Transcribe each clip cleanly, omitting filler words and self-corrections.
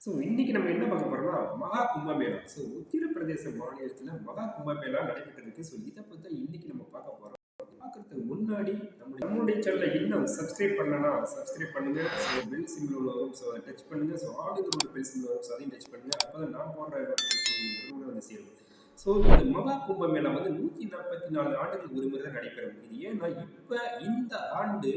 இன்னைக்கு நம்ம என்ன பார்க்க போறோம்னா, மகா கும்பமேளா. உத்தரப்பிரதேச மாநிலத்தில மகா கும்பமேளா நடைபெற்று இருக்கு. இத பத்தி தான் இன்னைக்கு நம்ம பார்க்க போறோம். பார்க்கறதுக்கு முன்னாடி நம்மளுடைய சேனலை இன்னும் சப்ஸ்கிரைப் பண்ணலனா, சப்ஸ்கிரைப் பண்ணுங்க. பெல் சிம்பல் வரும். அத டச் பண்ணுங்க. ஆளுங்கிற ஒரு பெல் சிம்பல் வரும். அதையும் டச் பண்ணுங்க. அப்பதான் நான் போடுற நோட்டிஃபிகேஷன் உடனுக்குடன் வந்து சேரும். இந்த மகா கும்பமேளா வந்து 144 ஆண்டுகளுக்கு ஒரு முறை தான் நடைபெறும். இது ஏன்னா, இப்ப இந்த ஆண்டு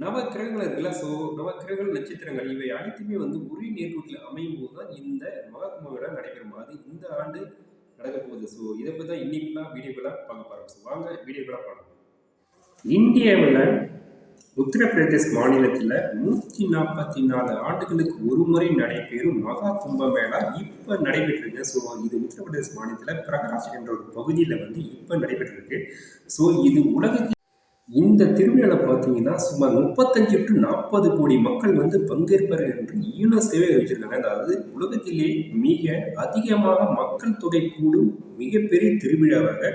நவக்கிரகங்கள் இருக்குல்ல. நவக்கிரகங்கள், நட்சத்திரங்கள் இவை அனைத்துமே வந்து ஒரே நேர்கோட்டில் அமையும் போது தான் இந்த மகாகும்ப விழா நடைபெறும். அது இந்த ஆண்டு நடக்க போகுது. இதை பற்றி தான் இன்னைக்குலாம் வீடியோக்களாக பார்க்க போகிறோம். வாங்க வீடியோக்களாக பார்க்கலாம். இந்தியாவில் உத்தரப்பிரதேச மாநிலத்தில் 144 ஆண்டுகளுக்கு ஒரு முறை நடைபெறும் மகா கும்பமேளா இப்போ நடைபெற்றிருக்கு. இது உத்தரப்பிரதேச மாநிலத்தில் பிரகாஷ் என்ற ஒரு பகுதியில் வந்து இப்போ நடைபெற்றிருக்கு. இது உலகத்தில் இந்த திருவிழாவில் பார்த்தீங்கன்னா சுமார் 35 to 40 கோடி மக்கள் வந்து பங்கேற்பார் என்று யுனெஸ்கோவே அறிவிச்சிருக்காங்க. அதாவது உலகத்திலே மிக அதிகமாக மக்கள் தொகை கூடும் மிகப்பெரிய திருவிழாவாக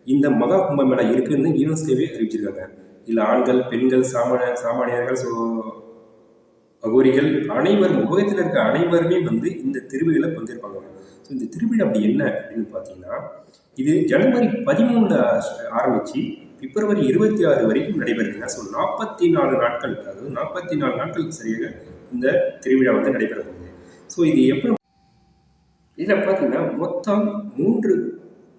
இந்த மகா கும்பமேளா இருக்குன்னு யுனெஸ்கோவே அறிவிச்சிருக்காங்க. இதில் ஆண்கள், பெண்கள், சாமானியர்கள், அகோரிகள் அனைவரும், உலகத்தில் இருக்க அனைவருமே வந்து இந்த திருவிழாவில் பங்கேற்பாங்க. இந்த திருவிழா அப்படி என்ன அப்படின்னு பார்த்தீங்கன்னா, இது ஜனவரி 13 ஆரம்பிச்சு பிப்ரவரி 26 வரைக்கும் நடைபெறுதுங்க. 44 நாட்கள், அதாவது 44 நாட்கள் சரியாக இந்த திருவிழா வந்து நடைபெற போகுது. இது எப்போ இதில் பார்த்தீங்கன்னா மொத்தம் 3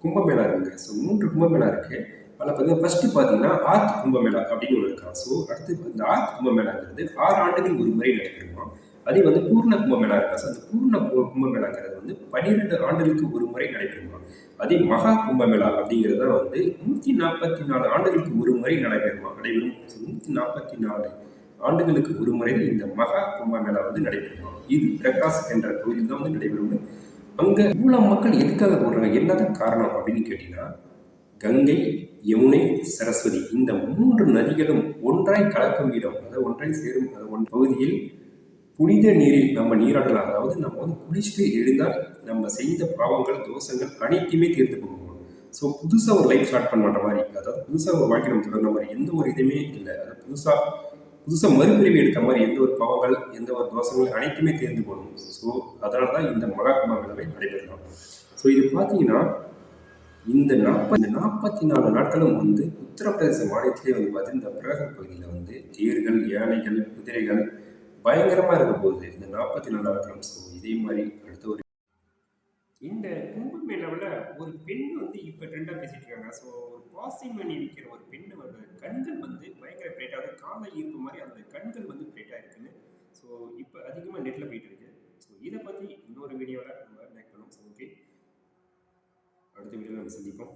கும்பமேளா இருக்குங்க. 3 கும்பமேளா இருக்கு. அதில் பார்த்தீங்கன்னா ஃபர்ஸ்ட் பார்த்தீங்கன்னா ஆர்த் கும்பமேளா அப்படின்னு ஒன்று இருக்கா. அடுத்து இந்த ஆர்த் கும்பமேளாங்கிறது 6 ஆண்டுகள் ஒரு முறை நடைபெறுமா. அதே வந்து பூர்ண கும்பமேளா இருக்கா. அந்த பூர்ண கும்பமேளாங்கிறது வந்து 12 ஆண்டுகளுக்கு ஒரு முறை நடைபெறுமா. அதே மகா கும்பமேளா அப்படிங்கிறத வந்து 144 ஆண்டுகளுக்கு ஒரு முறை நடைபெறும். 144 ஆண்டுகளுக்கு ஒரு முறை இந்த மகா கும்பமேளா வந்து நடைபெறுமா. இது பிரகாஷ் என்ற கோயில் தான் வந்து நடைபெறும். அங்க இவ்வளவு மக்கள் எதுக்காக போடுறாங்க, என்னதான் காரணம் அப்படின்னு கேட்டீங்கன்னா, கங்கை, யமுனை, சரஸ்வதி இந்த 3 நதிகளும் ஒன்றாய் கலக்கும் இடம், அதாவது ஒன்றாய் சேரும் பகுதியில் புனித நீரில் நம்ம நீராடலாம். அதாவது நம்ம வந்து குளிச்சுட்டு எழுந்தால் நம்ம செய்த பாவங்கள், தோஷங்கள் அனைத்துமே தீர்த்து போகும். புதுசாக ஒரு லைஃப் ஸ்டார்ட் பண்ணுற மாதிரி, அதாவது புதுசாக ஒரு வாழ்க்கை நம்ம தொடர்ந்த மாதிரி எந்த ஒரு இதுவுமே இல்லை. அதாவது புதுசாக மறுபிரிவு எடுத்த மாதிரி எந்த ஒரு பாவங்கள், எந்த ஒரு தோஷங்கள் அனைத்துமே தேர்ந்து போகணும். அதனால தான் இந்த மகா கும்பமேளாவை நடைபெறலாம். இது பார்த்தீங்கன்னா இந்த 44 நாட்களும் வந்து உத்தரப்பிரதேச மாநிலத்திலே வந்து பார்த்தீங்கன்னா இந்த பிரகாசம் பகுதியில் வந்து தேர்கள், யானைகள், குதிரைகள் பயங்கரமாக இருக்க போகுது இந்த 44 நாட்களும். இதே மாதிரி அடுத்த ஒரு இந்த கும்பமேளாவில் ஒரு பெண் வந்து இப்போ ட்ரெண்டாக பேசிட்டு இருக்காங்க. ஒரு பாசிங் பண்ணி நிற்கிற ஒரு பெண்ணோட கண்கள் வந்து பயங்கர பிரைட்டாக, கால ஈர்ப்பு மாதிரி அந்த கண்கள் வந்து பிரைட்டாக இருக்குன்னு இப்போ அதிகமாக நெட்டில் போயிட்டு இருக்கு. இதை பற்றி இன்னொரு வீடியோவில் நம்ம மேக் பண்ணோம். ஓகே, அடுத்த வீடியோவில் நம்ம சந்திப்போம்.